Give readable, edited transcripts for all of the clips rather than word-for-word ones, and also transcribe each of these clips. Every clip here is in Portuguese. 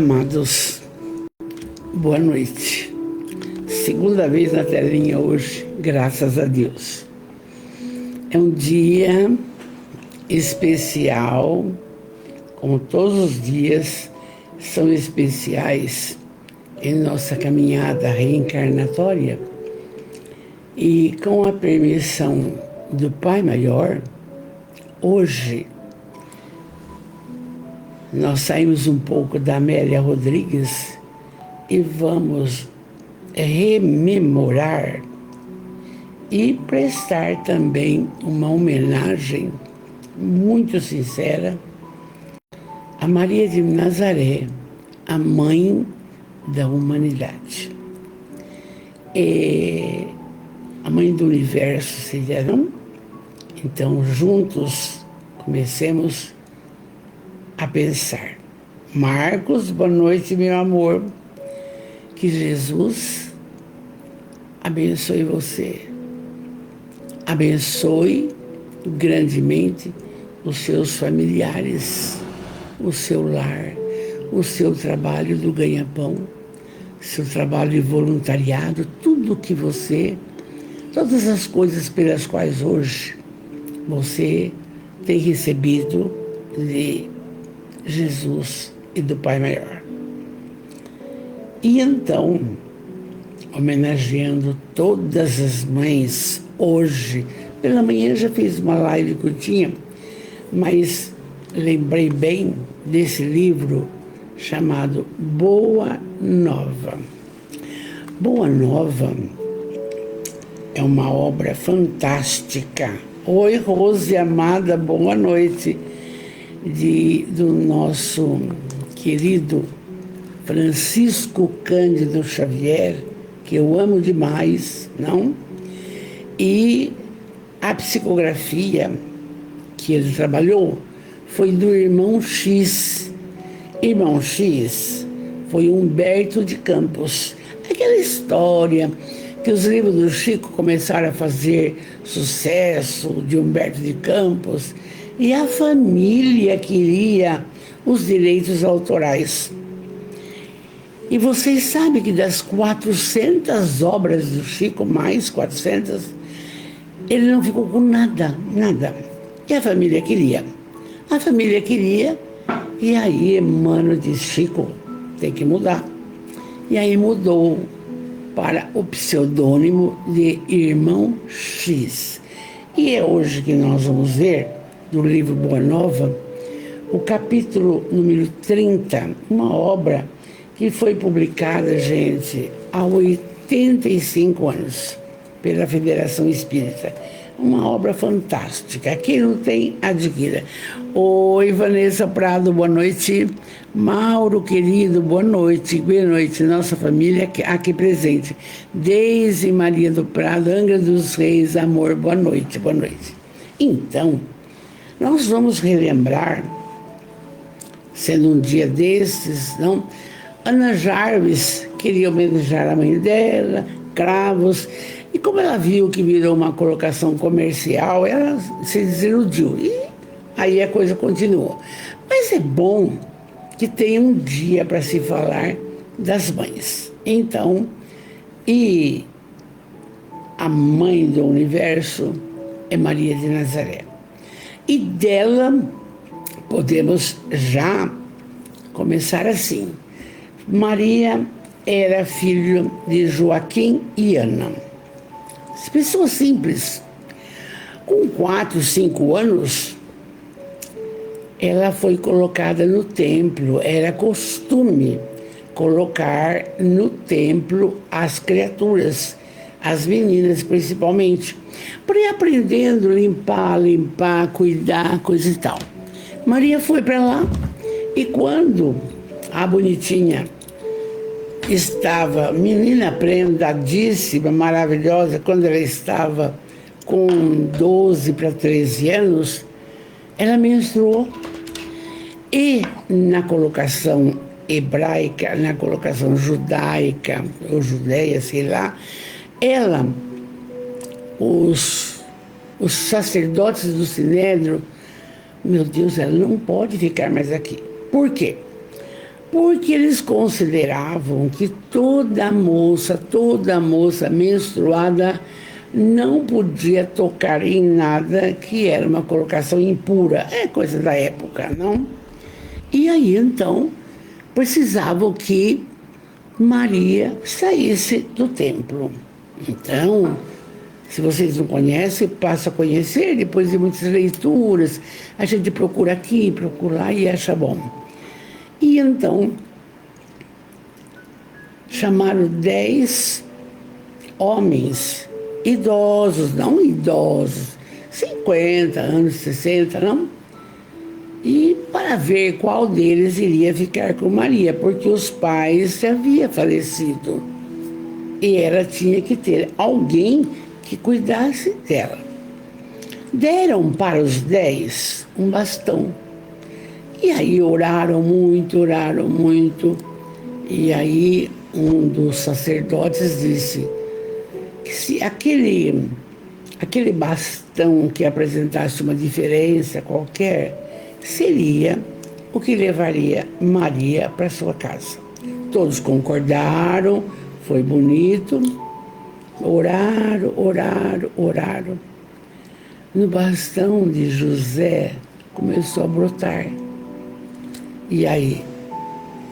Amados, boa noite. Segunda vez na telinha hoje, graças a Deus. É um dia especial, como todos os dias são especiais em nossa caminhada reencarnatória. E com a permissão do Pai Maior, hoje nós saímos um pouco da Amélia Rodrigues e vamos rememorar e prestar também uma homenagem muito sincera a Maria de Nazaré, a mãe da humanidade. E a mãe do universo, seria, não? Então, juntos, comecemos a pensar. Marcos, boa noite, meu amor. Que Jesus abençoe você. Abençoe grandemente os seus familiares, o seu lar, o seu trabalho do ganha-pão, seu trabalho de voluntariado, tudo que você, todas as coisas pelas quais hoje você tem recebido de Jesus e do Pai Maior. E então, homenageando todas as mães, hoje, pela manhã já fiz uma live curtinha, mas lembrei bem desse livro chamado Boa Nova. Boa Nova é uma obra fantástica. Oi, Rose amada, boa noite. Do nosso querido Francisco Cândido Xavier, que eu amo demais, não? E a psicografia que ele trabalhou foi do irmão X. Irmão X foi Humberto de Campos. Aquela história que os livros do Chico começaram a fazer sucesso, de Humberto de Campos, e a família queria os direitos autorais. E vocês sabem que das 400 obras do Chico, mais 400, ele não ficou com nada. E a família queria. A família queria, e aí Emmanuel disse, Chico, tem que mudar. E aí mudou para o pseudônimo de Irmão X. E é hoje que nós vamos ver, do livro Boa Nova, o capítulo número 30, uma obra que foi publicada, gente, há 85 anos, pela Federação Espírita. Uma obra fantástica. Quem não tem, adquira. Oi, Vanessa Prado, boa noite. Mauro, querido, boa noite. Boa noite, nossa família aqui presente. Deise Maria do Prado, Angra dos Reis, amor, boa noite, boa noite. Então, nós vamos relembrar, sendo um dia desses, não? Ana Jarvis queria homenagear a mãe dela, Cravos, e como ela viu que virou uma colocação comercial, ela se desiludiu. E aí a coisa continuou. Mas é bom que tenha um dia para se falar das mães. Então, e a mãe do universo é Maria de Nazaré. E dela podemos já começar assim. Maria era filha de Joaquim e Ana. Pessoas simples. Com 4, 5 anos, ela foi colocada no templo. Era costume colocar no templo as criaturas, as meninas principalmente, para ir aprendendo a limpar, cuidar, coisa e tal. Maria foi para lá e quando a bonitinha estava, menina prendadíssima, maravilhosa, quando ela estava com 12 para 13 anos, ela menstruou. E na colocação hebraica, na colocação judaica, ou judeia, sei lá, os sacerdotes do Sinédrio, meu Deus, ela não pode ficar mais aqui. Por quê? porque eles consideravam que toda moça menstruada não podia tocar em nada que era uma colocação impura. É coisa da época, não? E aí, então, precisavam que Maria saísse do templo. Então, se vocês não conhecem, passa a conhecer, depois de muitas leituras, a gente procura aqui, procura lá e acha bom. E então, chamaram 10 homens, idosos, não idosos, 50 anos, 60, não? E para ver qual deles iria ficar com Maria, porque os pais haviam falecido. E ela tinha que ter alguém que cuidasse dela. Deram para os 10 um bastão. E aí oraram muito, e aí um dos sacerdotes disse que se aquele bastão que apresentasse uma diferença qualquer, seria o que levaria Maria para sua casa. Todos concordaram, foi bonito, oraram. No bastão de José começou a brotar. E aí,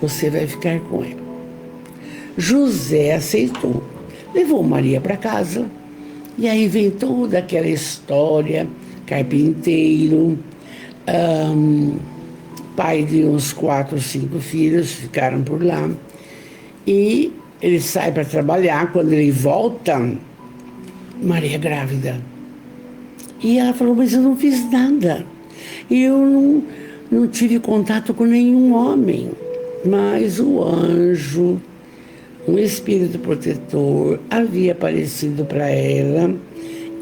você vai ficar com ela. José aceitou, levou Maria para casa. E aí vem toda aquela história, carpinteiro, pai de uns 4 ou 5 filhos, ficaram por lá. E ele sai para trabalhar, quando ele volta, Maria grávida. E ela falou, mas eu não fiz nada. Eu não tive contato com nenhum homem. Mas o anjo, um espírito protetor, havia aparecido para ela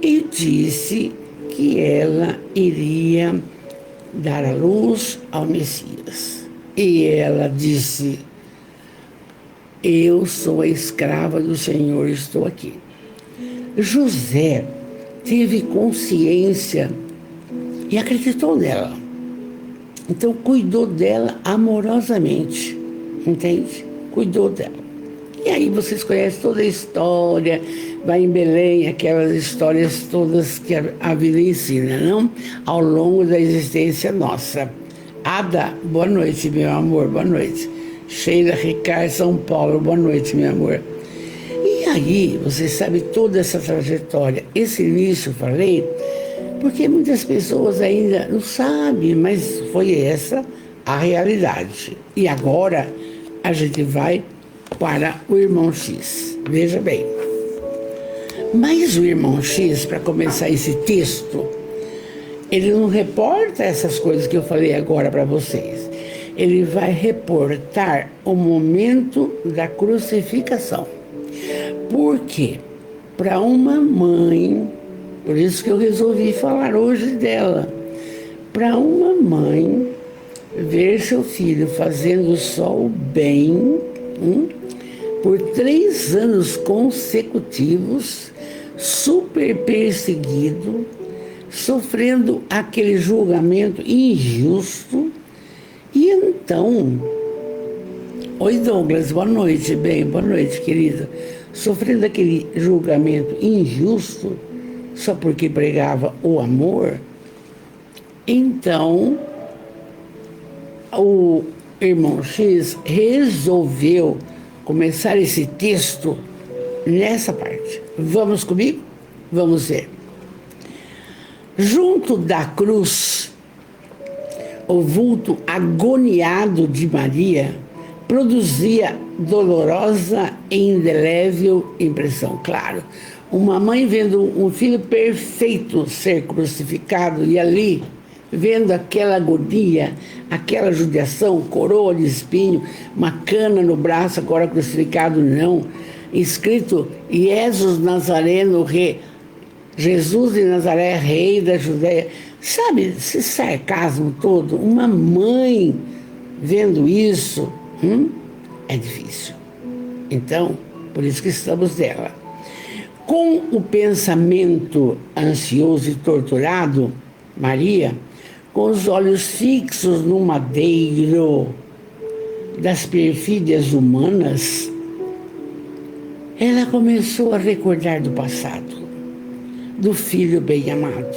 e disse que ela iria dar à luz ao Messias. E ela disse, eu sou a escrava do Senhor, estou aqui. José teve consciência e acreditou nela. Então cuidou dela amorosamente, entende? Cuidou dela. E aí vocês conhecem toda a história, vai em Belém, aquelas histórias todas que a vida ensina, não? Ao longo da existência nossa. Ada, boa noite, meu amor, boa noite. Sheila Ricardo, São Paulo, boa noite, meu amor. E aí, você sabe toda essa trajetória. Esse início eu falei, porque muitas pessoas ainda não sabem, mas foi essa a realidade. E agora a gente vai para o irmão X. Veja bem. Mas o irmão X, para começar esse texto, ele não reporta essas coisas que eu falei agora para vocês. Ele vai reportar o momento da crucificação. Por quê? Para uma mãe, por isso que eu resolvi falar hoje dela, para uma mãe ver seu filho fazendo só o bem por 3 anos consecutivos, super perseguido, sofrendo aquele julgamento injusto. E então, oi Douglas, boa noite, bem, boa noite, querida. Sofrendo aquele julgamento injusto, só porque pregava o amor, então o irmão X resolveu começar esse texto nessa parte. Vamos comigo? Vamos ver. Junto da cruz, o vulto agoniado de Maria produzia dolorosa e indelével impressão. Claro, uma mãe vendo um filho perfeito ser crucificado e ali, vendo aquela agonia, aquela judiação, coroa de espinho, uma cana no braço, agora crucificado não, escrito Jesus Nazareno, rei, Jesus de Nazaré, rei da Judéia. Sabe, esse sarcasmo todo, uma mãe vendo isso, é difícil. Então, por isso que estamos dela. Com o pensamento ansioso e torturado, Maria, com os olhos fixos no madeiro, das perfídias humanas, ela começou a recordar do passado, do filho bem-amado.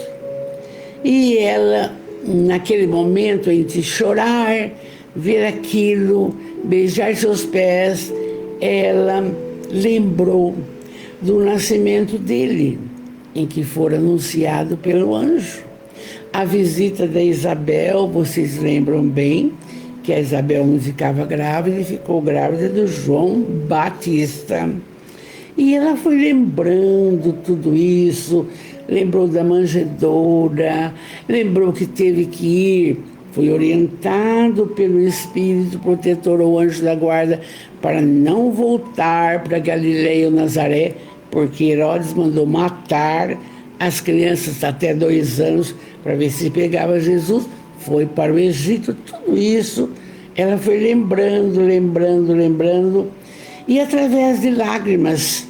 E ela, naquele momento, entre chorar, ver aquilo, beijar seus pés, ela lembrou do nascimento dele, em que fora anunciado pelo anjo. A visita da Isabel, vocês lembram bem, que a Isabel não ficava grávida e ficou grávida do João Batista. E ela foi lembrando tudo isso, lembrou da manjedoura, lembrou que teve que ir, foi orientado pelo Espírito protetor ou anjo da guarda para não voltar para Galileia ou Nazaré, porque Herodes mandou matar as crianças até 2 anos para ver se pegava Jesus. Foi para o Egito, tudo isso ela foi lembrando, e através de lágrimas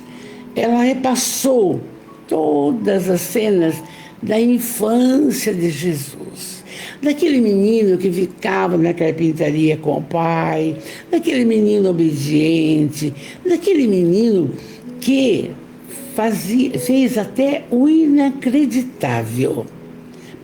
ela repassou todas as cenas da infância de Jesus, daquele menino que ficava na carpintaria com o pai, daquele menino obediente, daquele menino que fez até o inacreditável.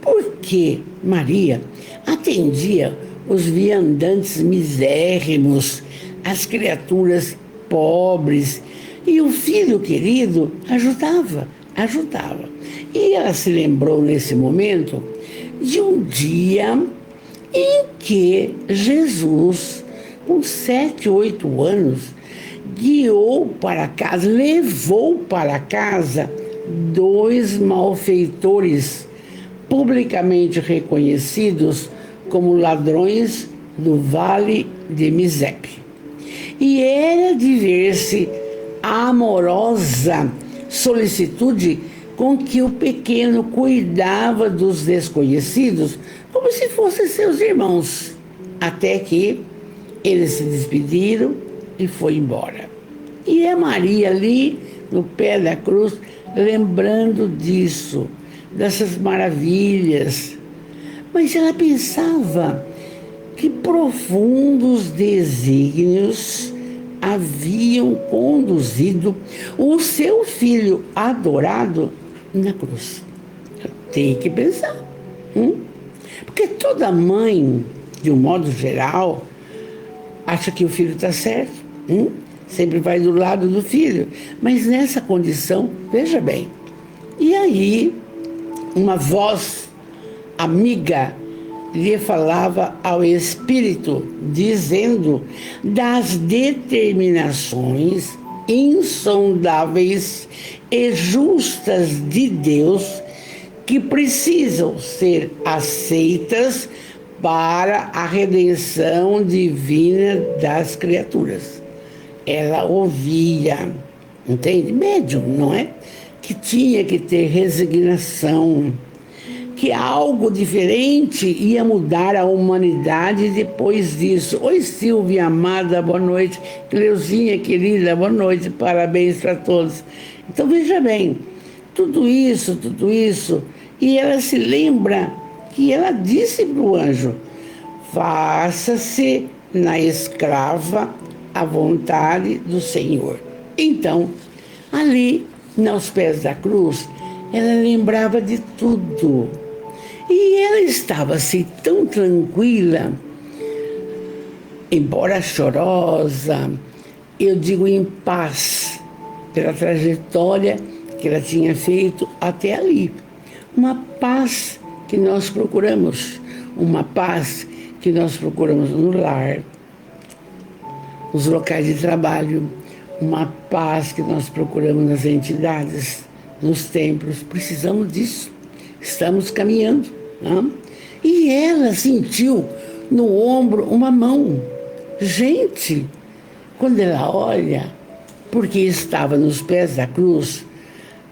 Porque Maria atendia os viandantes misérrimos, as criaturas pobres, e o filho querido ajudava. E ela se lembrou nesse momento de um dia em que Jesus, com 7, 8 anos, levou para casa 2 malfeitores publicamente reconhecidos como ladrões do Vale de Misepe. E era de ver-se a amorosa solicitude com que o pequeno cuidava dos desconhecidos, como se fossem seus irmãos, até que eles se despediram e foi embora. E a Maria ali, no pé da cruz, lembrando disso, dessas maravilhas. Mas ela pensava que profundos desígnios haviam conduzido o seu filho adorado na cruz. Tem que pensar. Porque toda mãe, de um modo geral, acha que o filho está certo. Sempre vai do lado do filho. Mas nessa condição, veja bem. E aí, uma voz amiga lhe falava ao espírito, dizendo das determinações insondáveis e justas de Deus que precisam ser aceitas para a redenção divina das criaturas. Ela ouvia, entende? Médium, não é? Que tinha que ter resignação, que algo diferente ia mudar a humanidade depois disso. Oi, Silvia amada, boa noite. Cleuzinha querida, boa noite, parabéns para todos. Então veja bem, tudo isso, e ela se lembra que ela disse para o anjo: faça-se na escrava a vontade do Senhor. Então, ali, aos pés da cruz, ela lembrava de tudo. E ela estava assim tão tranquila, embora chorosa, eu digo em paz, pela trajetória que ela tinha feito até ali. Uma paz que nós procuramos, uma paz que nós procuramos no lar, nos locais de trabalho, uma paz que nós procuramos nas entidades, nos templos. Precisamos disso. Estamos caminhando. Não? E ela sentiu no ombro uma mão. Gente, quando ela olha, porque estava nos pés da cruz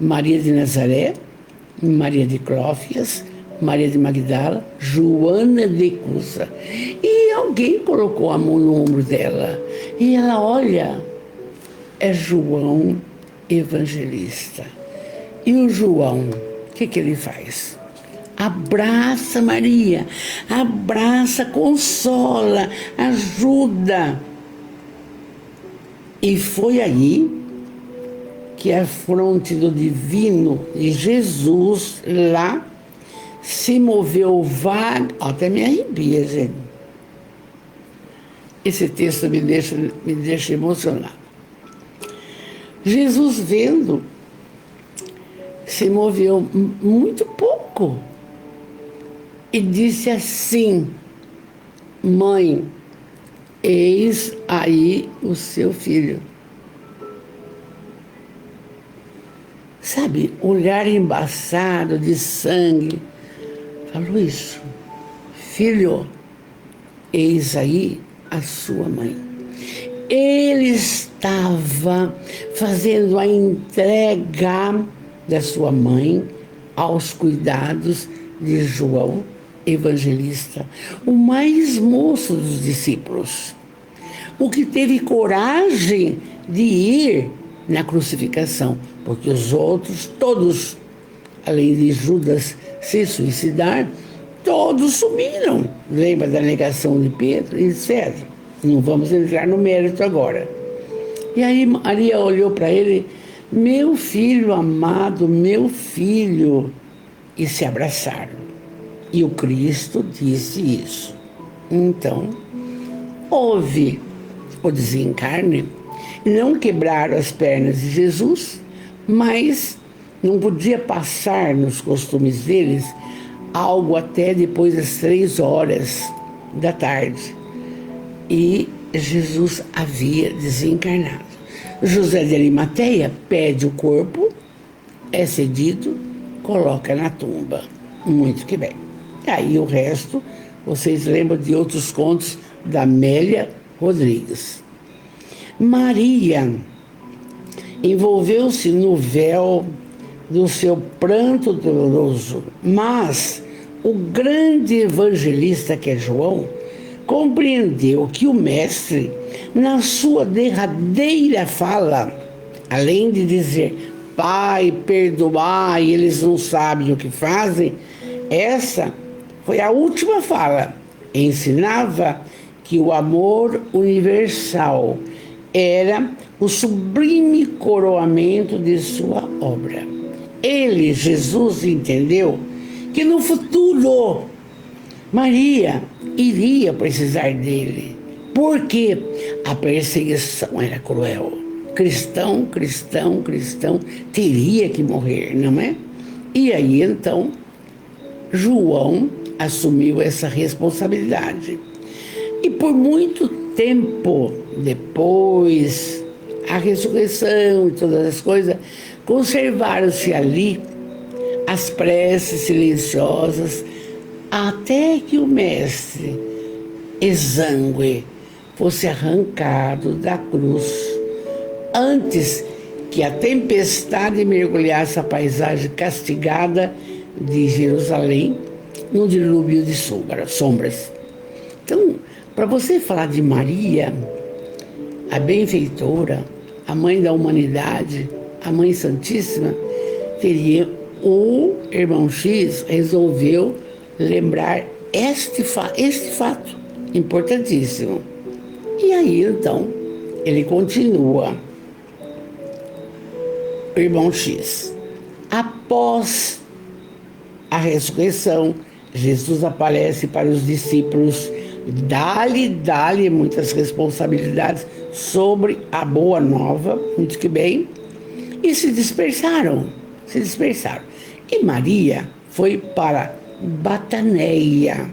Maria de Nazaré, Maria de Clófias, Maria de Magdala, Joana de Cusa. E alguém colocou a mão no ombro dela. E ela olha, é João Evangelista. E o João, o que ele faz? Abraça Maria, abraça, consola, ajuda. E foi aí que a fronte do divino de Jesus lá se moveu vaga. Até me arrepia, gente. Esse texto me deixa emocionado. Jesus, vendo, se moveu muito pouco e disse assim: mãe, eis aí o seu filho. Sabe, olhar embaçado de sangue, falou isso: filho, eis aí a sua mãe. Ele estava fazendo a entrega da sua mãe aos cuidados de João Evangelista, o mais moço dos discípulos, o que teve coragem de ir na crucificação, porque os outros, todos, além de Judas se suicidar, todos sumiram. Lembra da negação de Pedro, etc. Não vamos entrar no mérito agora. E aí Maria olhou para ele: meu filho amado, meu filho, e se abraçaram. E o Cristo disse isso. Então, houve o desencarne. Não quebraram as pernas de Jesus, mas não podia passar nos costumes deles algo até depois das 3 horas da tarde. E Jesus havia desencarnado. José de Arimateia pede o corpo, é cedido, coloca na tumba. Muito que bem. E aí o resto, vocês lembram de outros contos da Amélia Rodrigues. Maria envolveu-se no véu do seu pranto doloroso, mas o grande evangelista que é João compreendeu que o mestre, na sua derradeira fala, além de dizer: Pai, perdoai, eles não sabem o que fazem, essa foi a última fala. Ensinava que o amor universal era o sublime coroamento de sua obra. Ele, Jesus, entendeu que no futuro Maria iria precisar dele, porque a perseguição era cruel. Cristão teria que morrer, não é? E aí então João assumiu essa responsabilidade. E por muito tempo depois, a ressurreição e todas as coisas, conservaram-se ali as preces silenciosas, até que o mestre exangue fosse arrancado da cruz, antes que a tempestade mergulhasse a paisagem castigada de Jerusalém num dilúvio de sombras. Então, para você falar de Maria, a benfeitora, a mãe da humanidade, a mãe santíssima, teria o irmão X resolveu lembrar este fato importantíssimo. E aí, então, ele continua. O irmão X: após a ressurreição, Jesus aparece para os discípulos, dá-lhe muitas responsabilidades sobre a boa nova, muito que bem, e se dispersaram. E Maria foi para Bataneia,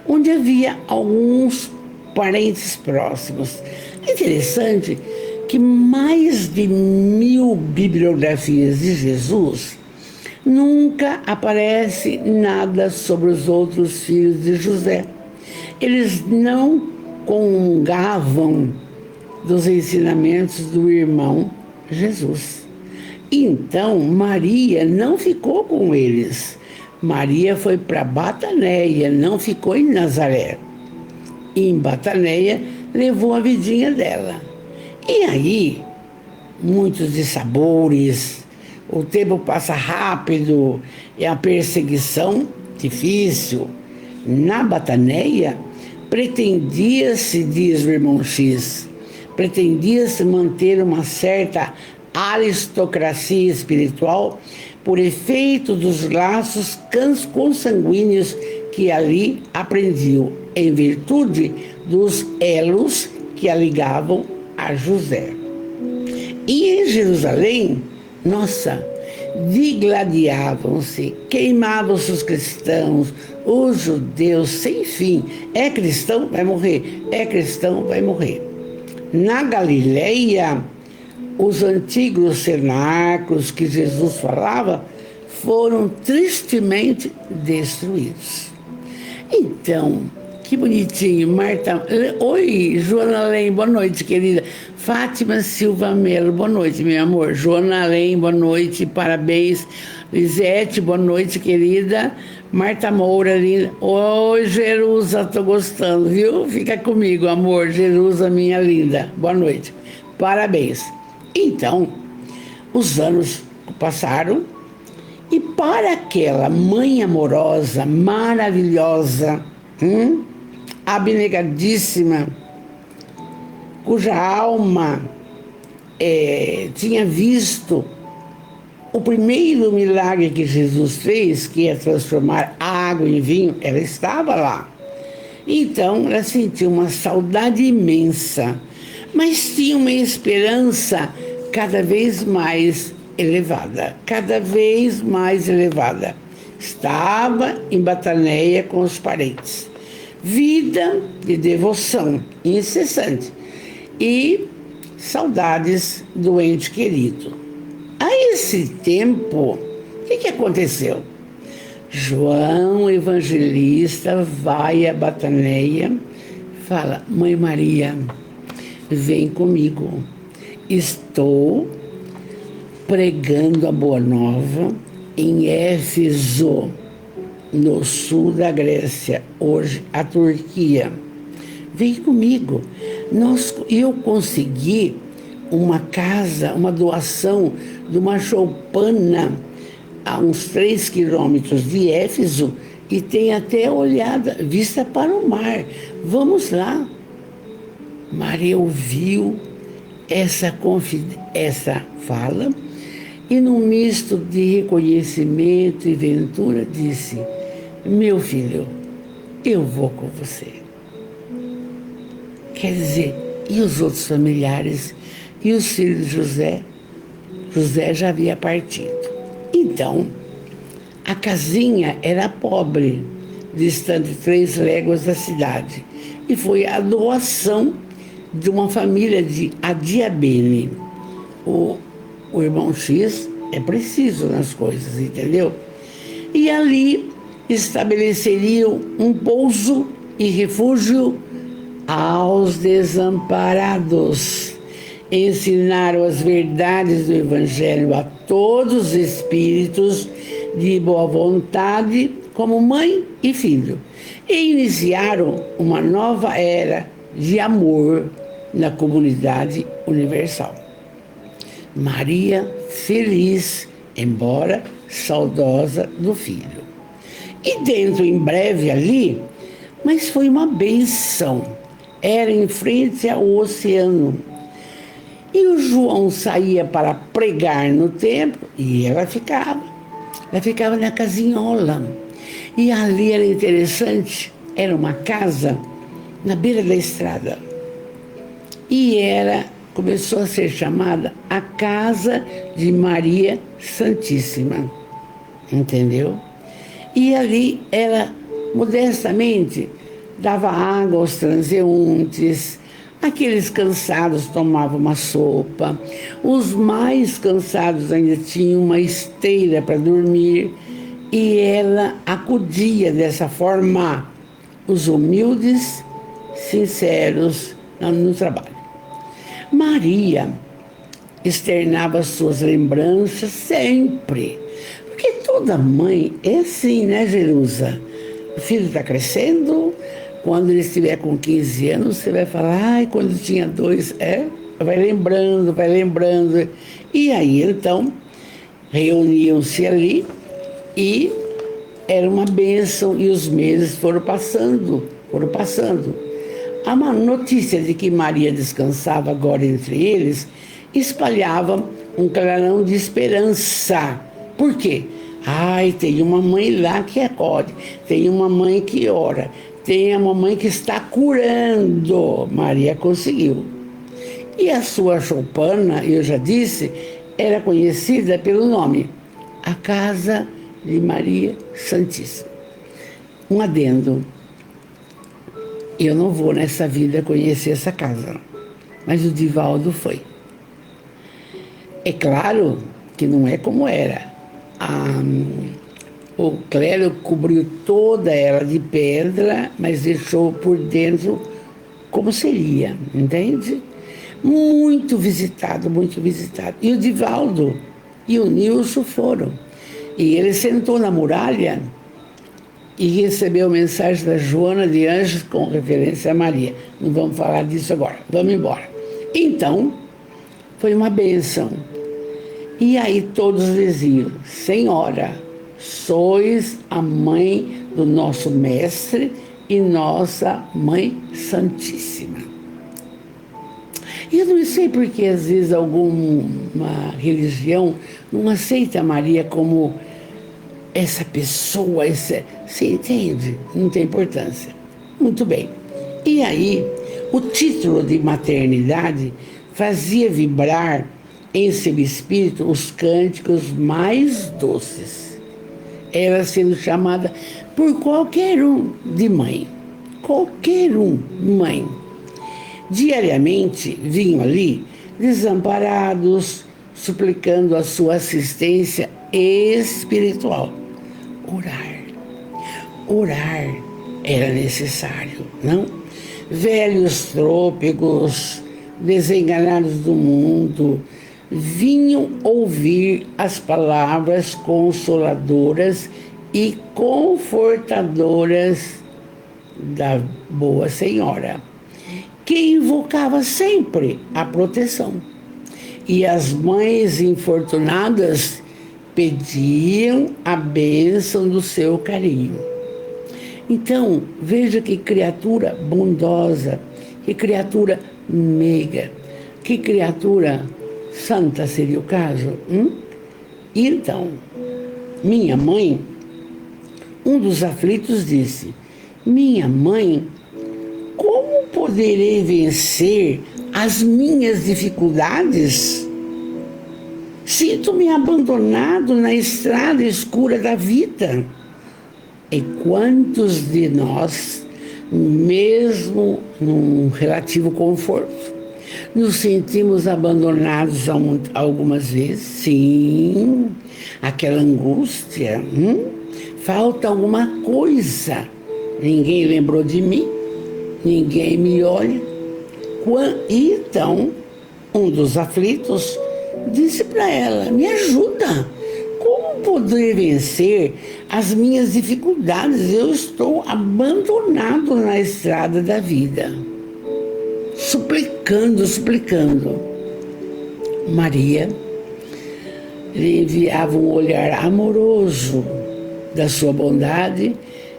onde havia alguns parentes próximos. É interessante que mais de 1000 bibliografias de Jesus nunca aparece nada sobre os outros filhos de José. Eles não comungavam dos ensinamentos do irmão Jesus. Então, Maria não ficou com eles. Maria foi para Bataneia, não ficou em Nazaré. E em Bataneia levou a vidinha dela. E aí, muitos dissabores, o tempo passa rápido, é a perseguição difícil. Na Bataneia, pretendia-se, diz o irmão X, pretendia-se manter uma certa aristocracia espiritual por efeito dos laços consanguíneos que ali aprendiam, em virtude dos elos que a ligavam a José. E em Jerusalém, nossa, digladiavam-se, queimavam-se os cristãos, os judeus, sem fim. É cristão, vai morrer. É cristão, vai morrer. Na Galileia, os antigos cenáculos que Jesus falava foram tristemente destruídos. Então, que bonitinho, Marta. Oi, Joana Além, boa noite, querida. Fátima Silva Melo, boa noite, meu amor. Joana Além, boa noite, parabéns. Lisete, boa noite, querida. Marta Moura, linda. Oi, Jerusa, tô gostando, viu? Fica comigo, amor. Jerusa, minha linda. Boa noite. Parabéns. Então, os anos passaram e para aquela mãe amorosa, maravilhosa, abnegadíssima, cuja alma tinha visto o primeiro milagre que Jesus fez, que é transformar água em vinho, ela estava lá. Então, ela sentiu uma saudade imensa, mas tinha uma esperança cada vez mais elevada, cada vez mais elevada. Estava em Bataneia com os parentes. Vida de devoção incessante e saudades do ente querido. A esse tempo, o que aconteceu? João Evangelista vai a Bataneia, fala: Mãe Maria, vem comigo. Estou pregando a Boa Nova em Éfeso, no sul da Grécia, hoje a Turquia. Vem comigo. Eu consegui uma casa, uma doação de uma choupana a uns 3 quilômetros de Éfeso e tem até olhada, vista para o mar. Vamos lá. Maria ouviu essa fala e, num misto de reconhecimento e ventura, disse: meu filho, eu vou com você. Quer dizer, e os outros familiares? E os filhos de José? José já havia partido. Então, a casinha era pobre, distante 3 léguas da cidade. E foi a doação de uma família de Adiabene. O irmão X é preciso nas coisas, entendeu? E ali estabeleceriam um pouso e refúgio aos desamparados. Ensinaram as verdades do Evangelho a todos os espíritos de boa vontade, como mãe e filho. E iniciaram uma nova era de amor na comunidade universal. Maria feliz, embora saudosa do filho. E dentro, em breve ali, mas foi uma benção. Era em frente ao oceano. E o João saía para pregar no templo e ela ficava na casinhola. E ali era interessante, era uma casa na beira da estrada. E começou a ser chamada a Casa de Maria Santíssima. Entendeu? E ali ela, modestamente, dava água aos transeuntes. Aqueles cansados tomavam uma sopa. Os mais cansados ainda tinham uma esteira para dormir. E ela acudia dessa forma os humildes, sinceros no trabalho. Maria externava suas lembranças sempre. Porque toda mãe é assim, né, Jerusa? O filho está crescendo, quando ele estiver com 15 anos, você vai falar: ai, quando tinha 2, vai lembrando. E aí, então, reuniam-se ali e era uma bênção, e os meses foram passando, foram passando. A uma notícia de que Maria descansava agora entre eles espalhava um clarão de esperança. Por quê? Ai, tem uma mãe lá que acode, tem uma mãe que ora, tem uma mãe que está curando. Maria conseguiu. E a sua choupana, eu já disse, era conhecida pelo nome, a Casa de Maria Santíssima. Um adendo. Eu não vou nessa vida conhecer essa casa, mas o Divaldo foi. É claro que não é como era. O clero cobriu toda ela de pedra, mas deixou por dentro como seria, entende? Muito visitado, muito visitado. E o Divaldo e o Nilson foram. E ele sentou na muralha e recebeu mensagem da Joana de Anjos com referência a Maria. Não vamos falar disso agora, vamos embora. Então, foi uma bênção. E aí todos diziam: Senhora, sois a mãe do nosso mestre e nossa Mãe Santíssima. E eu não sei porque às vezes alguma religião não aceita Maria como essa pessoa, você entende? Não tem importância. Muito bem. E aí, o título de maternidade fazia vibrar em seu espírito os cânticos mais doces. Ela sendo chamada por qualquer um de mãe. Qualquer um, mãe. Diariamente vinham ali desamparados, suplicando a sua assistência espiritual. Orar era necessário, não? Velhos trôpegos, desenganados do mundo, vinham ouvir as palavras consoladoras e confortadoras da Boa Senhora, que invocava sempre a proteção. E as mães infortunadas pediam a bênção do seu carinho. Então, veja que criatura bondosa, que criatura meiga, que criatura santa seria o caso. Então, minha mãe, um dos aflitos disse: minha mãe, como poderei vencer as minhas dificuldades? Sinto-me abandonado na estrada escura da vida. E quantos de nós, mesmo num relativo conforto, nos sentimos abandonados algumas vezes? Sim, aquela angústia. Falta alguma coisa. Ninguém lembrou de mim, ninguém me olha. Então, um dos aflitos disse para ela: me ajuda. Como poder vencer as minhas dificuldades? Eu estou abandonado na estrada da vida. Suplicando. Maria lhe enviava um olhar amoroso da sua bondade,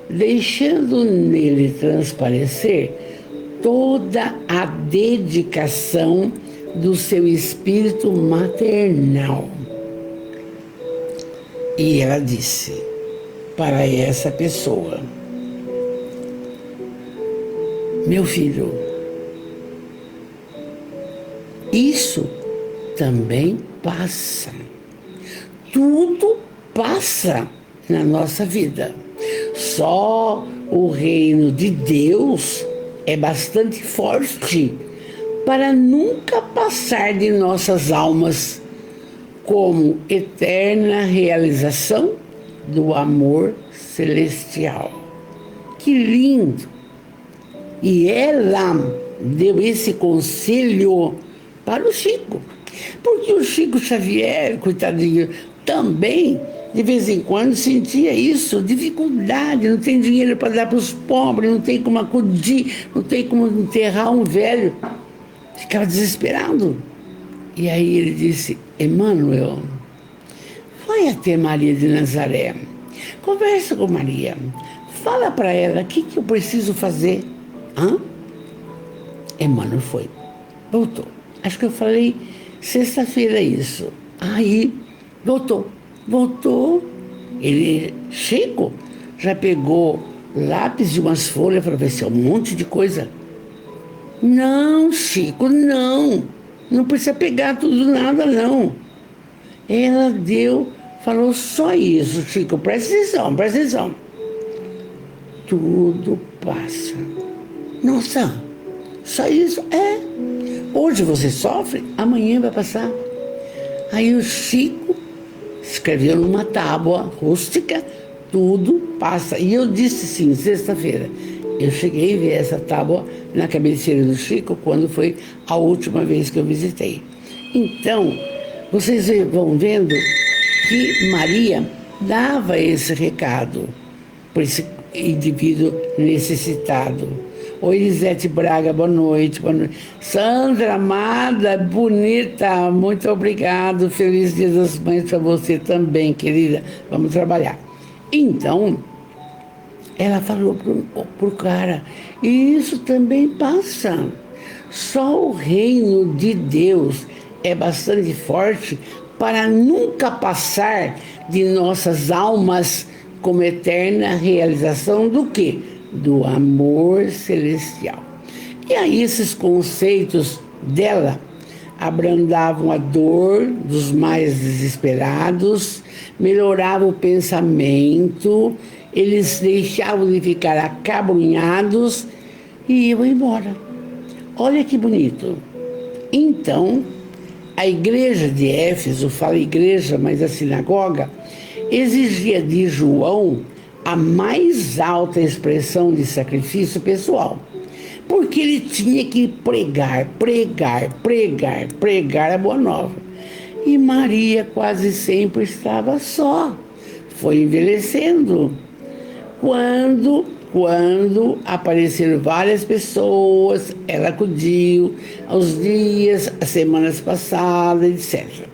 deixando nele transparecer toda a dedicação do seu espírito maternal. E ela disse para essa pessoa: meu filho, isso também passa. Tudo passa na nossa vida. Só o reino de Deus é bastante forte para nunca passar de nossas almas como eterna realização do amor celestial. Que lindo! E ela deu esse conselho para o Chico, porque o Chico Xavier, coitadinho, também de vez em quando sentia isso, dificuldade, não tem dinheiro para dar para os pobres, não tem como acudir, não tem como enterrar um velho. Ficava desesperado. E aí ele disse: Emmanuel, vai até Maria de Nazaré. Conversa com Maria. Fala para ela o que eu preciso fazer. Hã? Emmanuel foi. Voltou. Acho que eu falei sexta-feira isso. Aí, voltou. Ele, Chico, já pegou lápis e umas folhas e falou, vai ser um monte de coisa. Não, Chico, não. Não precisa pegar tudo nada, não. Ela falou só isso, Chico, presta atenção. Tudo passa. Nossa, só isso? É. Hoje você sofre, amanhã vai passar. Aí o Chico escreveu numa tábua rústica, tudo passa. E eu disse sim, sexta-feira. Eu cheguei a ver essa tábua na cabeceira do Chico quando foi a última vez que eu visitei. Então, vocês vão vendo que Maria dava esse recado para esse indivíduo necessitado. Oi, Elisete Braga, boa noite. Sandra, amada, bonita, muito obrigado. Feliz Dia das Mães para você também, querida. Vamos trabalhar. Então, ela falou pro cara, e isso também passa. Só o reino de Deus é bastante forte para nunca passar de nossas almas como eterna realização do quê? Do amor celestial. E aí esses conceitos dela abrandavam a dor dos mais desesperados, melhoravam o pensamento, eles deixavam de ficar acabrunhados e iam embora. Olha que bonito. Então, a igreja de Éfeso, fala igreja, mas a sinagoga, exigia de João a mais alta expressão de sacrifício pessoal, porque ele tinha que pregar a boa nova. E Maria quase sempre estava só, foi envelhecendo. Quando apareceram várias pessoas, ela acudiu aos dias, as semanas passadas, etc.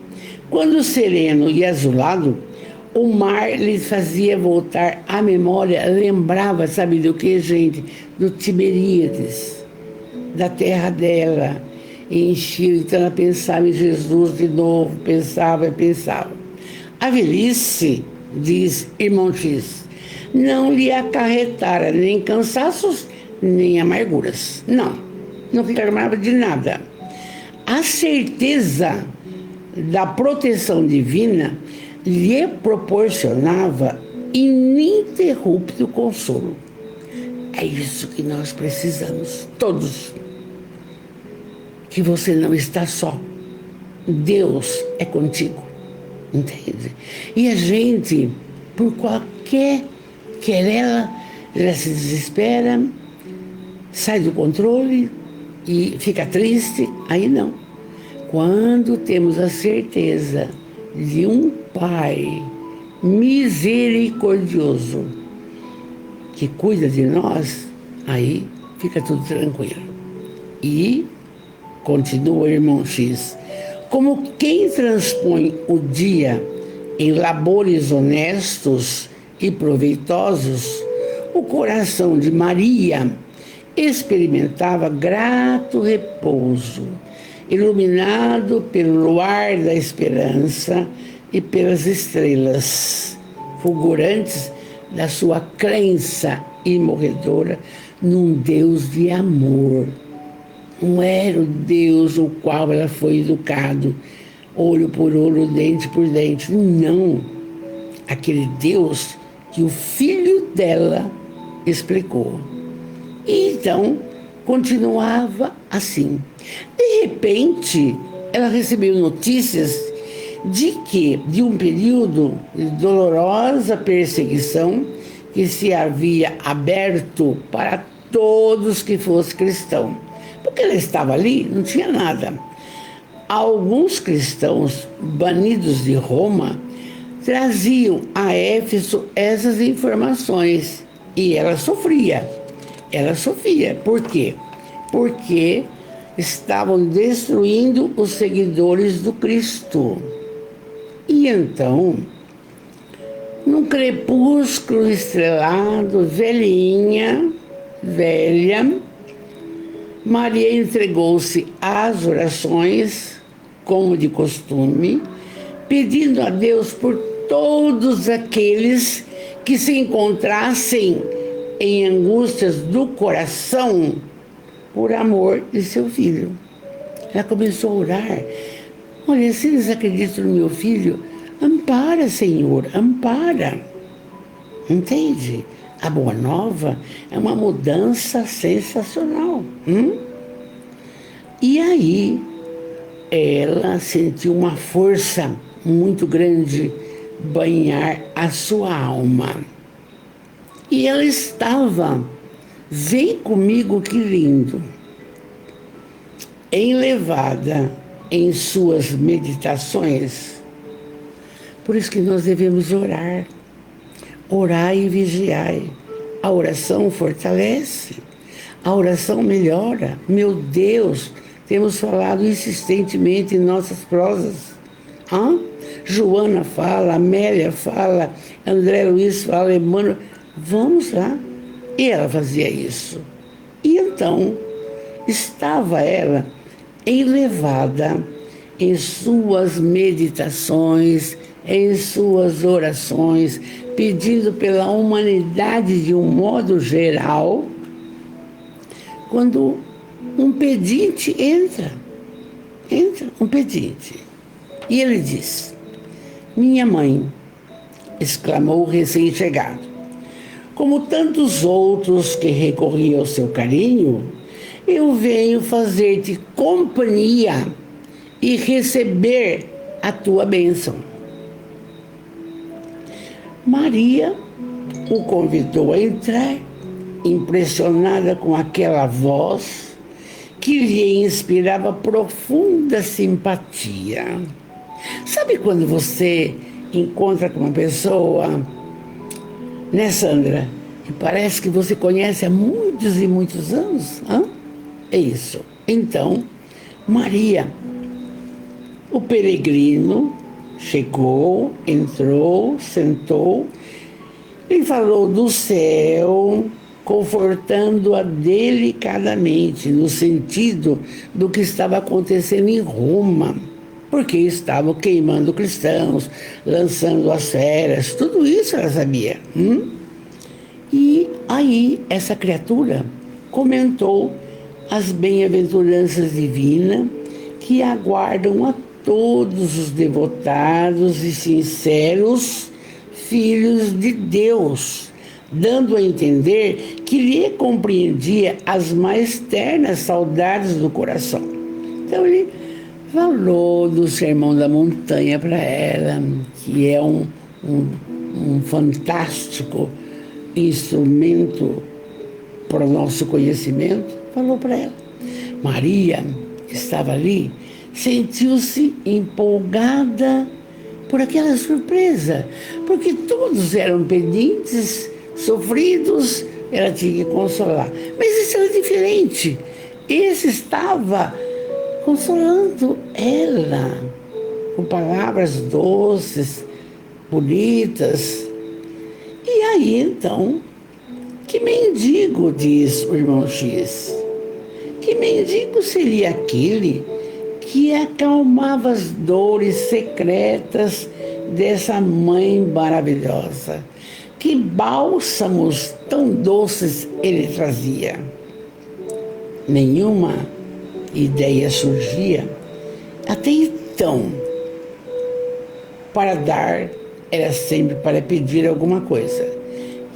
Quando sereno e azulado, o mar lhes fazia voltar à memória, lembrava, sabe do que, gente? Do Tiberíades, da terra dela, e enchia, então ela pensava em Jesus de novo, pensava. A velhice, diz irmão X, não lhe acarretara nem cansaços, nem amarguras. Não reclamava de nada. A certeza da proteção divina lhe proporcionava ininterrupto consolo. É isso que nós precisamos, todos. Que você não está só. Deus é contigo, entende? E a gente, por qualquer querela, já se desespera, sai do controle e fica triste. Aí não. Quando temos a certeza de um Pai misericordioso que cuida de nós, aí fica tudo tranquilo. E continua o irmão X, como quem transpõe o dia em labores honestos e proveitosos, o coração de Maria experimentava grato repouso, iluminado pelo luar da esperança e pelas estrelas fulgurantes da sua crença imorredora num Deus de amor. Não era o Deus no qual ela foi educada, olho por olho, dente por dente. Não. Aquele Deus que o filho dela explicou. E então, continuava assim. De repente, ela recebeu notícias de um período de dolorosa perseguição que se havia aberto para todos que fossem cristãos. Porque ela estava ali, não tinha nada. Alguns cristãos banidos de Roma traziam a Éfeso essas informações e ela sofria. Por quê? Porque estavam destruindo os seguidores do Cristo. E então Num crepúsculo estrelado, velha, Maria entregou-se às orações, como de costume, pedindo a Deus por todos aqueles que se encontrassem em angústias do coração por amor de seu filho. Ela começou a orar. Olha, se eles acreditam no meu filho, ampara, Senhor, ampara. Entende? A Boa Nova é uma mudança sensacional. E aí, ela sentiu uma força muito grande banhar a sua alma. E ela estava, vem comigo que lindo, enlevada em suas meditações. Por isso que nós devemos orar. Orar e vigiar. A oração fortalece, a oração melhora. Meu Deus, temos falado insistentemente em nossas prosas. Joana fala, Amélia fala, André Luiz fala, Emmanuel. Vamos lá. E ela fazia isso. E então, estava ela elevada em suas meditações, em suas orações, pedindo pela humanidade de um modo geral, quando um pedinte entra um pedinte, e ele diz: minha mãe, exclamou o recém-chegado, como tantos outros que recorriam ao seu carinho, eu venho fazer-te companhia e receber a tua bênção. Maria o convidou a entrar, impressionada com aquela voz que lhe inspirava profunda simpatia. Sabe quando você encontra com uma pessoa, né, Sandra? Que parece que você conhece há muitos e muitos anos? É isso. Então, Maria, o peregrino, chegou, entrou, sentou e falou do céu, confortando-a delicadamente, no sentido do que estava acontecendo em Roma, porque estavam queimando cristãos, lançando as feras, tudo isso ela sabia. E aí essa criatura comentou as bem-aventuranças divinas que aguardam a todos os devotados e sinceros filhos de Deus, dando a entender que lhe compreendia as mais ternas saudades do coração. Então ele falou do Sermão da Montanha para ela, que é um fantástico instrumento para o nosso conhecimento. Falou para ela. Maria, que estava ali, sentiu-se empolgada por aquela surpresa, porque todos eram pedintes, sofridos, ela tinha que consolar. Mas esse era diferente. Esse estava consolando ela com palavras doces, bonitas. E aí, então, que mendigo, diz o irmão X, que mendigo seria aquele que acalmava as dores secretas dessa mãe maravilhosa? Que bálsamos tão doces ele trazia? Nenhuma ideia surgia. Até então, para dar era sempre para pedir alguma coisa.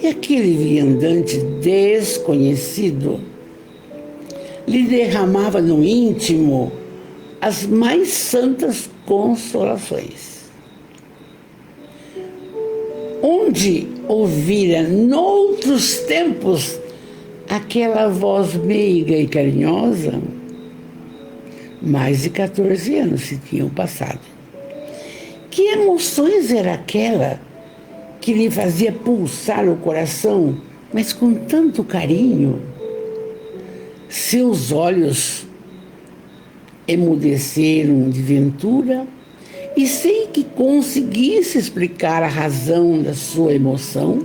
E aquele viandante desconhecido lhe derramava no íntimo as mais santas consolações. Onde ouvira noutros tempos aquela voz meiga e carinhosa, mais de 14 anos se tinham passado. Que emoções era aquela que lhe fazia pulsar o coração, mas com tanto carinho? Seus olhos emudeceram de ventura E sem que conseguisse explicar a razão da sua emoção,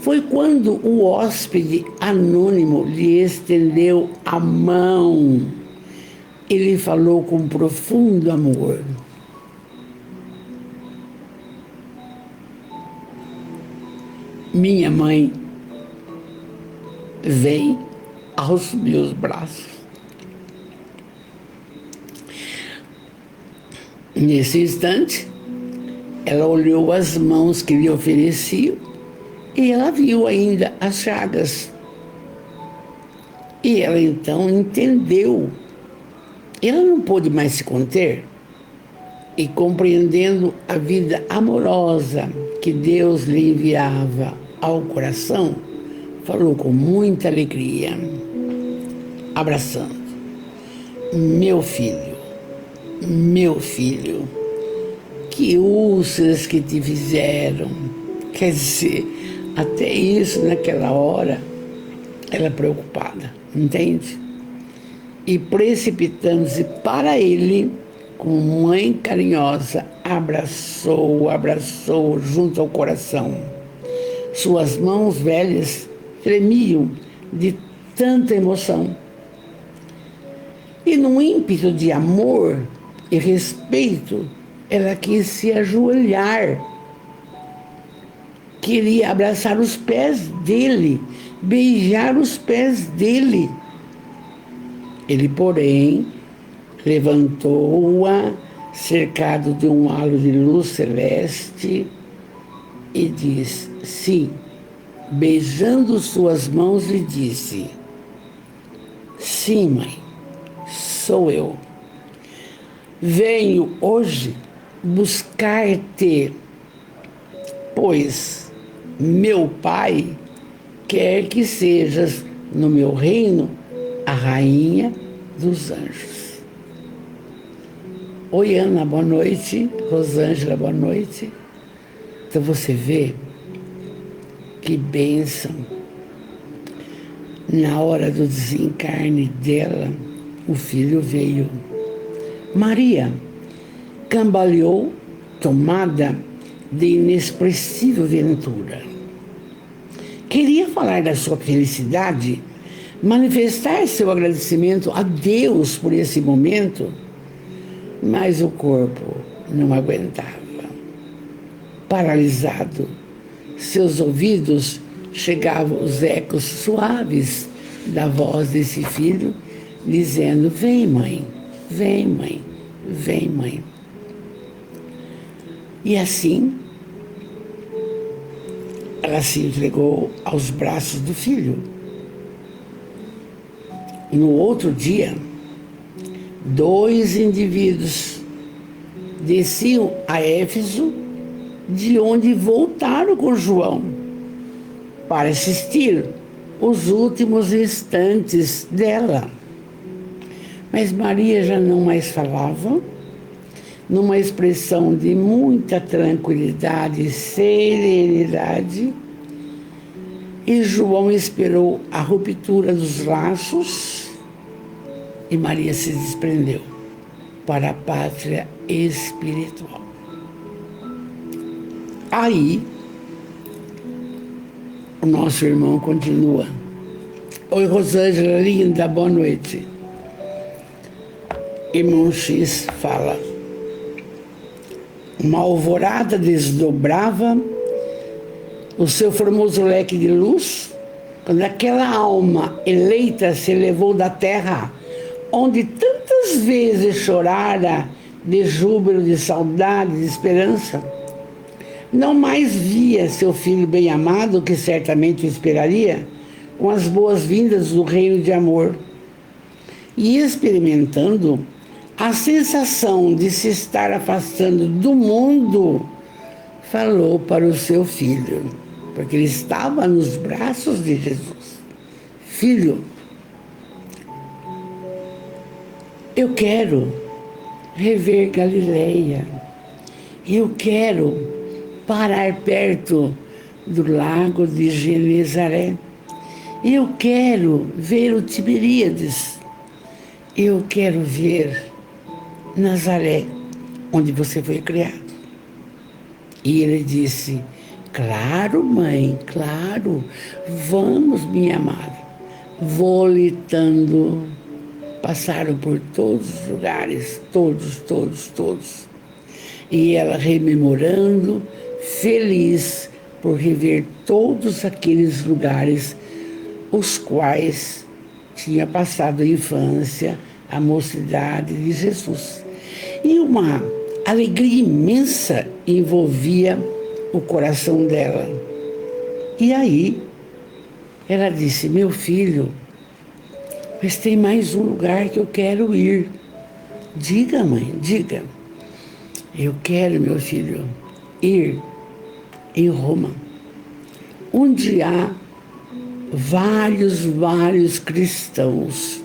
foi quando o hóspede anônimo lhe estendeu a mão e lhe falou com profundo amor. Minha mãe vem aos meus braços. Nesse instante, ela olhou as mãos que lhe ofereciam e ela viu ainda as chagas. E ela então entendeu. Ela não pôde mais se conter e, compreendendo a vida amorosa que Deus lhe enviava ao coração, falou com muita alegria, abraçando: meu filho, que úlceras que te fizeram. Quer dizer, até isso naquela hora, ela preocupada, entende? E precipitando-se para ele, com mãe carinhosa, abraçou junto ao coração. Suas mãos velhas tremiam de tanta emoção. E num ímpeto de amor e respeito, ela quis se ajoelhar. Queria abraçar os pés dele, beijar os pés dele. Ele, porém, levantou-a, cercado de um halo de luz celeste, e disse, sim, beijando suas mãos, lhe disse: sim, mãe, sou eu. Venho hoje buscar-te, pois meu pai quer que sejas no meu reino a rainha dos anjos. Oi, Ana, boa noite. Rosângela, boa noite. Então você vê que bênção. Na hora do desencarne dela, o filho veio. Maria cambaleou, tomada de inexpressível ventura. Queria falar da sua felicidade, manifestar seu agradecimento a Deus por esse momento, mas o corpo não aguentava. Paralisado, seus ouvidos chegavam os ecos suaves da voz desse filho, dizendo: vem, mãe, vem, mãe, vem, mãe. E assim, ela se entregou aos braços do filho. No outro dia, 2 indivíduos desciam a Éfeso, de onde voltaram com João, para assistir os últimos instantes dela. Mas Maria já não mais falava, numa expressão de muita tranquilidade e serenidade, e João esperou a ruptura dos laços e Maria se desprendeu para a pátria espiritual. Aí, o nosso irmão continua. Oi, Rosângela, linda, boa noite. Irmão X fala: uma alvorada desdobrava o seu formoso leque de luz, quando aquela alma eleita se elevou da terra, onde tantas vezes chorara de júbilo, de saudade, de esperança. Não mais via seu filho bem-amado, que certamente o esperaria, com as boas-vindas do reino de amor. E experimentando a sensação de se estar afastando do mundo, falou para o seu filho, porque ele estava nos braços de Jesus: filho, eu quero rever Galileia, eu quero parar perto do lago de Genezaré, eu quero ver o Tiberíades, eu quero ver Nazaré, onde você foi criado. E ele disse: claro, mãe, claro, vamos, minha amada. Volitando, passaram por todos os lugares, todos. E ela rememorando, feliz por rever todos aqueles lugares os quais tinha passado a infância, a mocidade de Jesus. E uma alegria imensa envolvia o coração dela. E aí, ela disse: meu filho, mas tem mais um lugar que eu quero ir. Diga, mãe, diga. Eu quero, meu filho, ir em Roma, onde há vários cristãos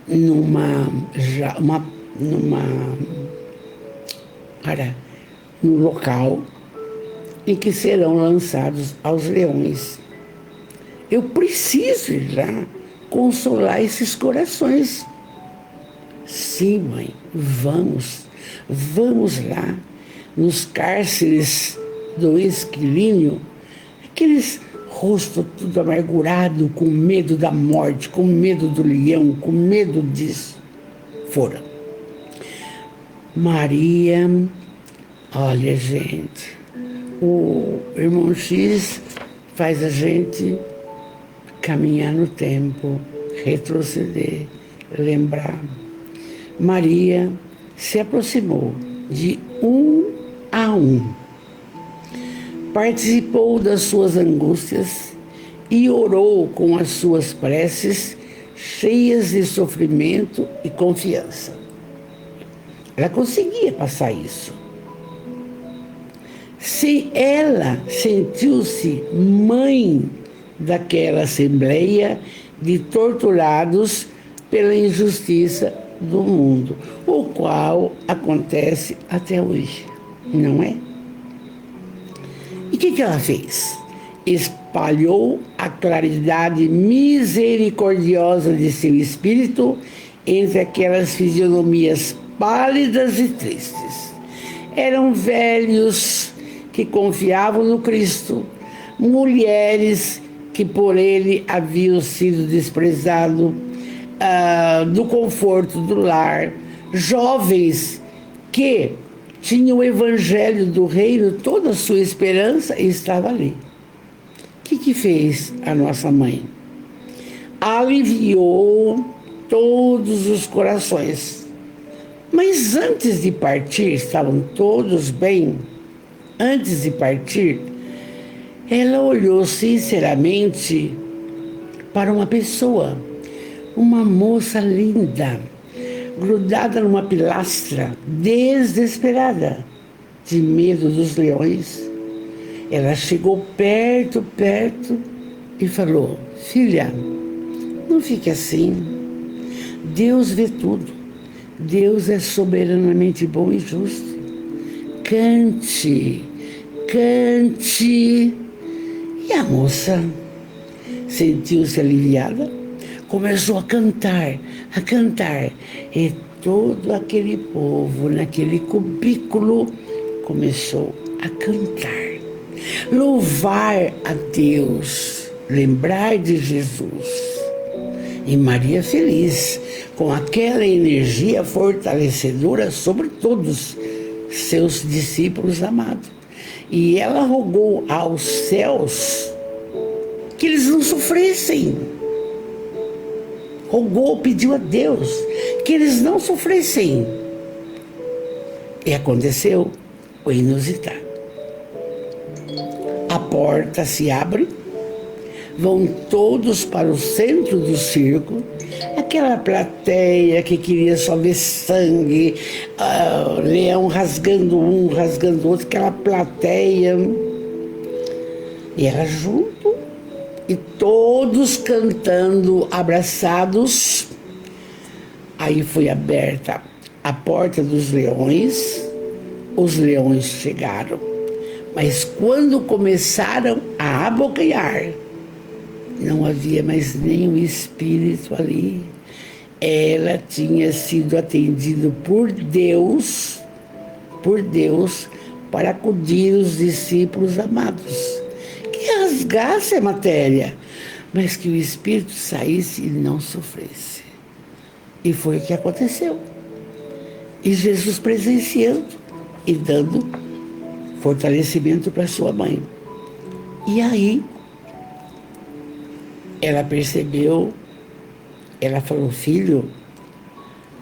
no local em que serão lançados aos leões. Eu preciso ir lá consolar esses corações. Sim, mãe, vamos lá nos cárceres do Esquilínio, aqueles rosto tudo amargurado, com medo da morte, com medo do leão, com medo disso. Foram. Maria, olha, gente, o irmão X faz a gente caminhar no tempo, retroceder, lembrar. Maria se aproximou de um a um, participou das suas angústias e orou com as suas preces cheias de sofrimento e confiança. Ela conseguia passar isso. Se ela sentiu-se mãe daquela assembleia de torturados pela injustiça do mundo, o qual acontece até hoje, não é? E o que ela fez? Espalhou a claridade misericordiosa de seu espírito entre aquelas fisionomias pálidas e tristes. Eram velhos que confiavam no Cristo, mulheres que por ele haviam sido desprezados, do conforto do lar, jovens que tinham o evangelho do reino, toda a sua esperança estava ali. O que fez a nossa mãe? Aliviou todos os corações. Mas antes de partir, estavam todos bem. Antes de partir, ela olhou sinceramente para uma pessoa, uma moça linda, grudada numa pilastra, desesperada, de medo dos leões. Ela chegou perto e falou: filha, não fique assim. Deus vê tudo. Deus é soberanamente bom e justo. Cante. E a moça sentiu-se aliviada, começou a cantar, e todo aquele povo naquele cubículo começou a cantar, louvar a Deus, lembrar de Jesus. E Maria feliz, com aquela energia fortalecedora sobre todos seus discípulos amados. E ela rogou aos céus que eles não sofressem. Rogou, pediu a Deus que eles não sofressem. E aconteceu o inusitado. A porta se abre, vão todos para o centro do circo, aquela plateia que queria só ver sangue, leão rasgando um, rasgando outro, aquela plateia. E ela junto, e todos cantando, abraçados. Aí foi aberta a porta dos leões, os leões chegaram. Mas quando começaram a abocanhar, não havia mais nenhum espírito ali. ela tinha sido atendida por Deus, para acudir os discípulos amados, que rasgasse a matéria, mas que o espírito saísse e não sofresse. E foi o que aconteceu. E Jesus presenciando e dando fortalecimento para sua mãe. E aí, ela percebeu, ela falou: filho,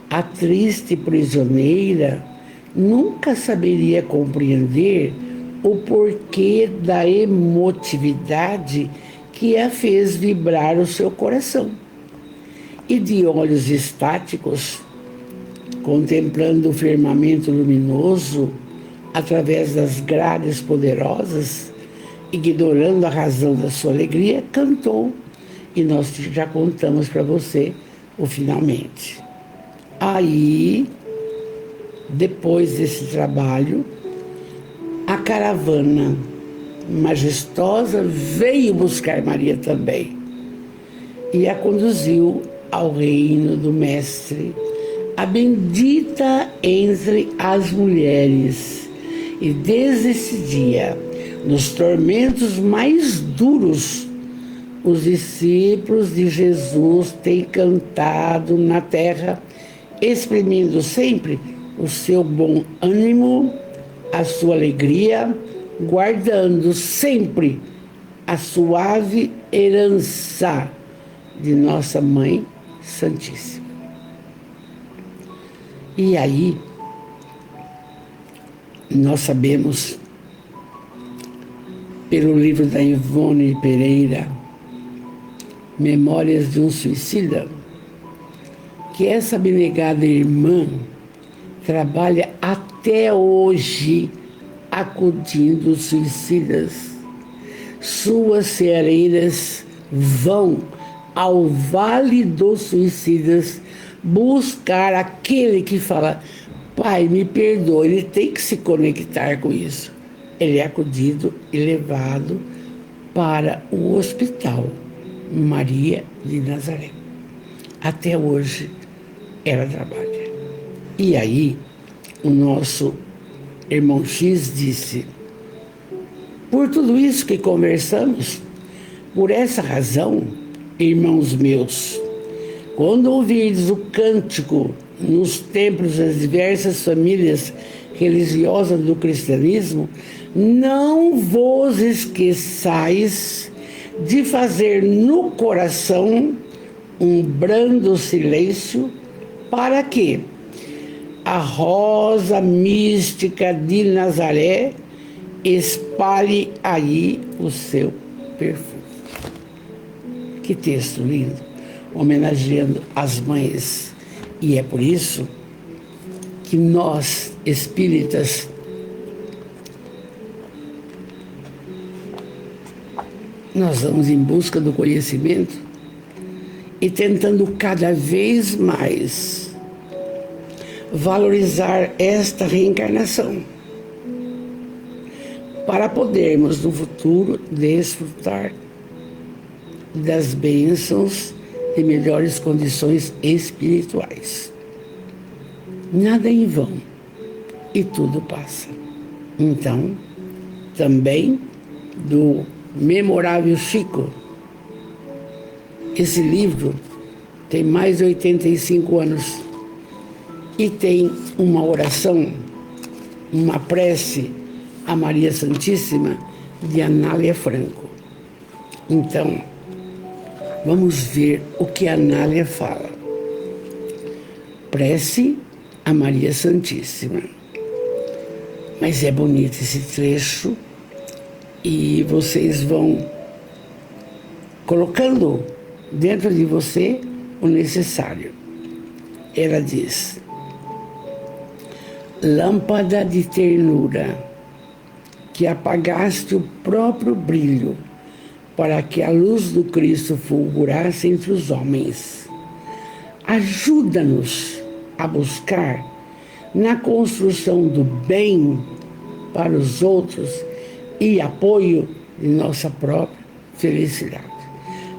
a triste prisioneira nunca saberia compreender o porquê da emotividade que a fez vibrar o seu coração. E de olhos estáticos, contemplando o firmamento luminoso através das grades poderosas, ignorando a razão da sua alegria, cantou. E nós já contamos para você o finalmente. Aí, depois desse trabalho, a caravana majestosa veio buscar Maria também e a conduziu ao reino do Mestre, a bendita entre as mulheres. E desde esse dia, nos tormentos mais duros, os discípulos de Jesus têm cantado na terra, exprimindo sempre o seu bom ânimo, a sua alegria, guardando sempre a suave herança de nossa Mãe Santíssima. E aí, nós sabemos, pelo livro da Ivone Pereira, Memórias de um Suicida, que essa abnegada irmã trabalha até hoje acudindo os suicidas. Suas ceareiras vão ao Vale dos Suicidas buscar aquele que fala: pai, me perdoa. Ele tem que se conectar com isso. Ele é acudido e levado para o hospital Maria de Nazaré. Até hoje ela trabalha. E aí o nosso irmão X disse: por tudo isso que conversamos, por essa razão, irmãos meus, quando ouvirdes o cântico nos templos das diversas famílias religiosas do cristianismo, não vos esqueçais de fazer no coração um brando silêncio, para que a rosa mística de Nazaré espalhe aí o seu perfume. Que texto lindo, homenageando as mães. E é por isso que nós, espíritas, nós vamos em busca do conhecimento e tentando cada vez mais valorizar esta reencarnação, para podermos no futuro desfrutar das bênçãos e melhores condições espirituais. Nada em vão e tudo passa. Então, também do memorável Chico, esse livro tem mais de 85 anos e tem uma oração, uma prece a Maria Santíssima de Anália Franco. Então, vamos ver o que Anália fala. Prece a Maria Santíssima. Mas é bonito esse trecho e vocês vão colocando dentro de você o necessário. Ela diz: lâmpada de ternura, que apagaste o próprio brilho, para que a luz do Cristo fulgurasse entre os homens. Ajuda-nos a buscar na construção do bem para os outros e apoio de nossa própria felicidade.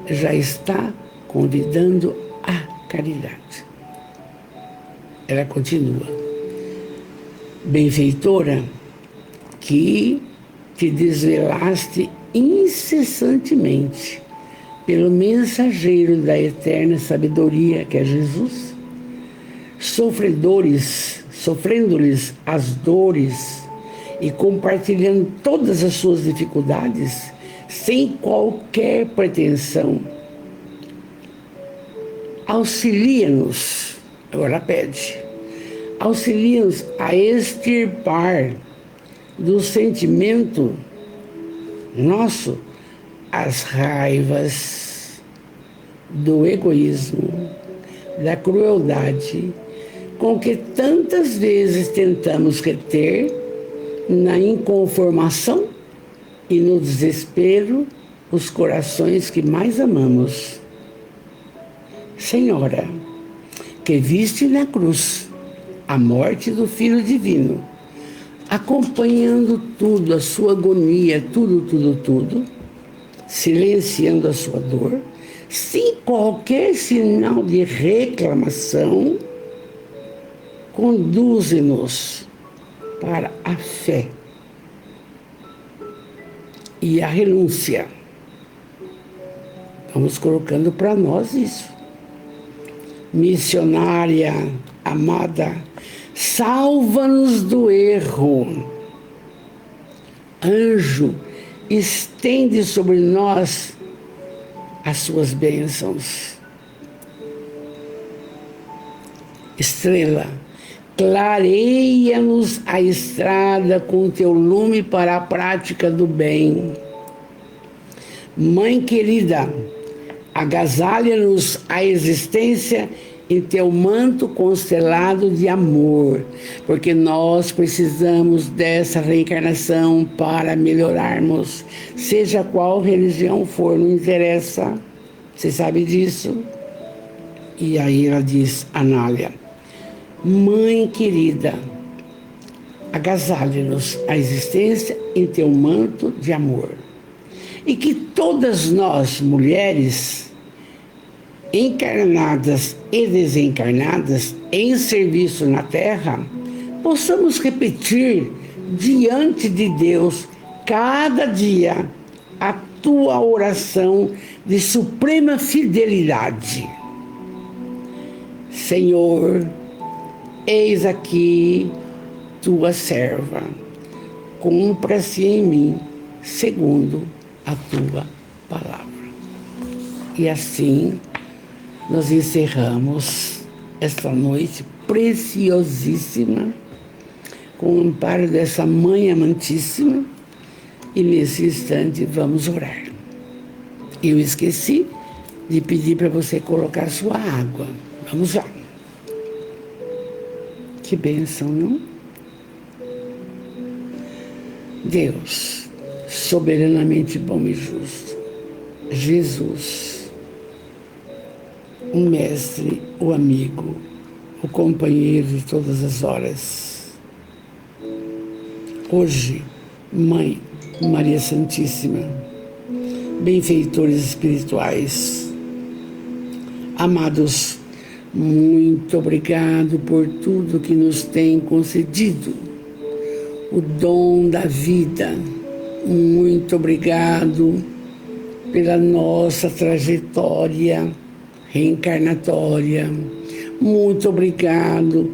Já está convidando à caridade. ela continua: benfeitora, que te desvelaste incessantemente pelo mensageiro da eterna sabedoria, que é Jesus, sofrendo-lhes as dores e compartilhando todas as suas dificuldades, sem qualquer pretensão. Auxilia-nos, agora pede, auxilia-nos a extirpar do sentimento nosso as raivas do egoísmo, da crueldade, com que tantas vezes tentamos reter na inconformação e no desespero os corações que mais amamos. Senhora, que viste na cruz a morte do Filho Divino, acompanhando tudo, a sua agonia, tudo, silenciando a sua dor, sem qualquer sinal de reclamação, conduze-nos para a fé e a renúncia. Vamos colocando para nós isso. Missionária amada, salva-nos do erro. Anjo, estende sobre nós as suas bênçãos. Estrela, clareia-nos a estrada com teu lume para a prática do bem. Mãe querida, agasalha-nos a existência em teu manto constelado de amor, porque nós precisamos dessa reencarnação para melhorarmos, seja qual religião for, não interessa, você sabe disso? E aí ela diz, Anália, mãe querida, agasalha-nos a existência em teu manto de amor, e que todas nós, mulheres, encarnadas e desencarnadas em serviço na Terra, possamos repetir diante de Deus cada dia a tua oração de suprema fidelidade. Senhor, eis aqui tua serva, cumpra-se em mim segundo a tua palavra. E assim nós encerramos esta noite preciosíssima com o amparo dessa Mãe amantíssima, e nesse instante vamos orar. Eu esqueci de pedir para você colocar sua água. Vamos lá. Que bênção, não? Deus, soberanamente bom e justo, Jesus, o mestre, o amigo, o companheiro de todas as horas. Hoje, Mãe Maria Santíssima, benfeitores espirituais, amados, muito obrigado por tudo que nos tem concedido, o dom da vida. Muito obrigado pela nossa trajetória reencarnatória. Muito obrigado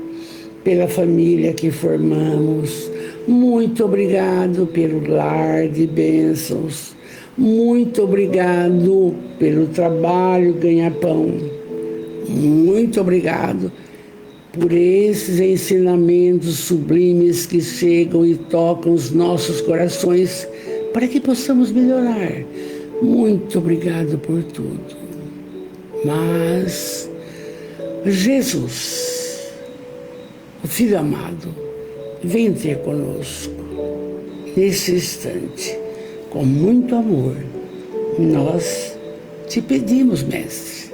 pela família que formamos. Muito obrigado pelo lar de bênçãos. Muito obrigado pelo trabalho ganha-pão. Muito obrigado por esses ensinamentos sublimes que chegam e tocam os nossos corações para que possamos melhorar. Muito obrigado por tudo. Mas Jesus, o Filho amado, vem ter conosco nesse instante, com muito amor. Nós te pedimos, Mestre,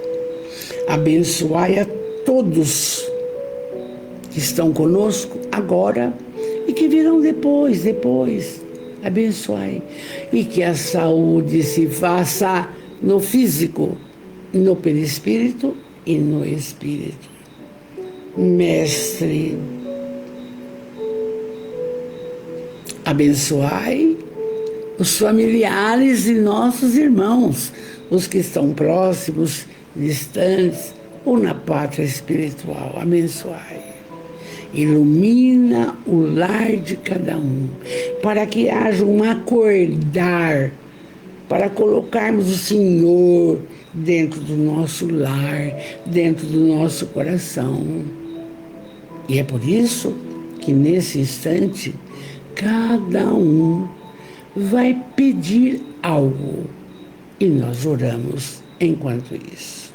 abençoai a todos que estão conosco agora e que virão depois. Abençoai. E que a saúde se faça no físico, no perispírito e no espírito. Mestre, abençoai os familiares de nossos irmãos, os que estão próximos, distantes ou na pátria espiritual. Abençoai. Ilumina o lar de cada um, para que haja um acordar, para colocarmos o Senhor dentro do nosso lar, dentro do nosso coração. E é por isso que nesse instante, cada um vai pedir algo e nós oramos enquanto isso.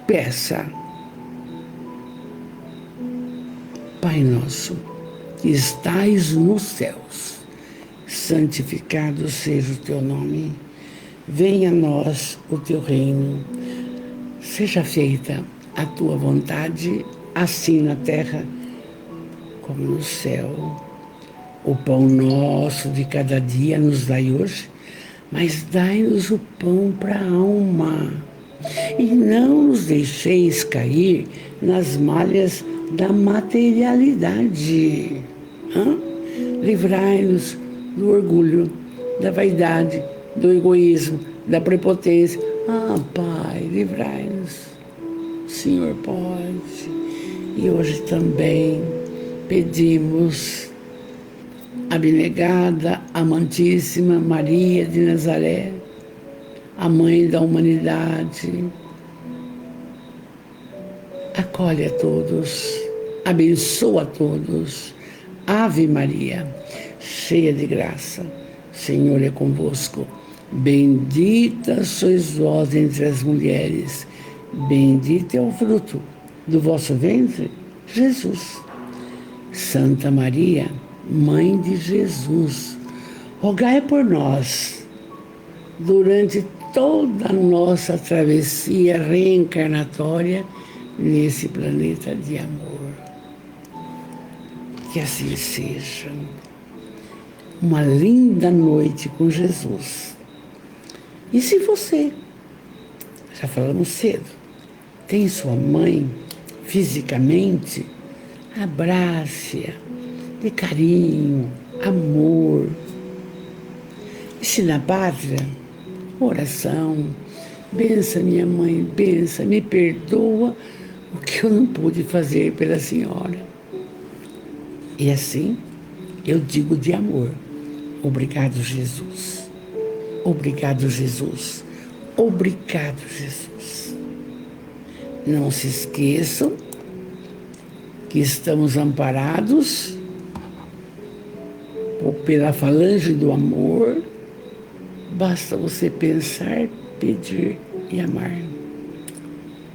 Peça. Pai nosso, que estais nos céus, santificado seja o teu nome, venha a nós o teu reino, seja feita a tua vontade, assim na terra como no céu. O pão nosso de cada dia nos dai hoje, mas dai-nos o pão para a alma. E não nos deixeis cair nas malhas da materialidade. Livrai-nos do orgulho, da vaidade, do egoísmo, da prepotência. Pai, livrai-nos. O Senhor pode. E hoje também pedimos abnegada, amantíssima Maria de Nazaré, a mãe da humanidade, acolhe a todos, abençoa a todos. Ave Maria, cheia de graça, o Senhor é convosco. Bendita sois vós entre as mulheres, bendito é o fruto do vosso ventre, Jesus. Santa Maria, Mãe de Jesus, rogai por nós durante toda a nossa travessia reencarnatória nesse planeta de amor. Que assim seja. Uma linda noite com Jesus. E se você, já falamos cedo, tem sua mãe fisicamente, abrace-a de carinho, amor. E se na pátria, oração, bença minha mãe, bença, me perdoa o que eu não pude fazer pela senhora. E assim, eu digo de amor, obrigado, Jesus. Obrigado, Jesus. Obrigado, Jesus. Não se esqueçam que estamos amparados pela falange do amor. Basta você pensar, pedir e amar.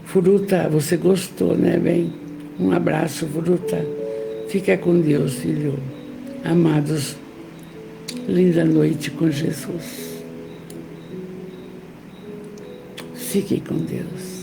Fruta, você gostou, né, bem? Um abraço, Fruta. Fica com Deus, filho. Amados, linda noite com Jesus. Fique com Deus.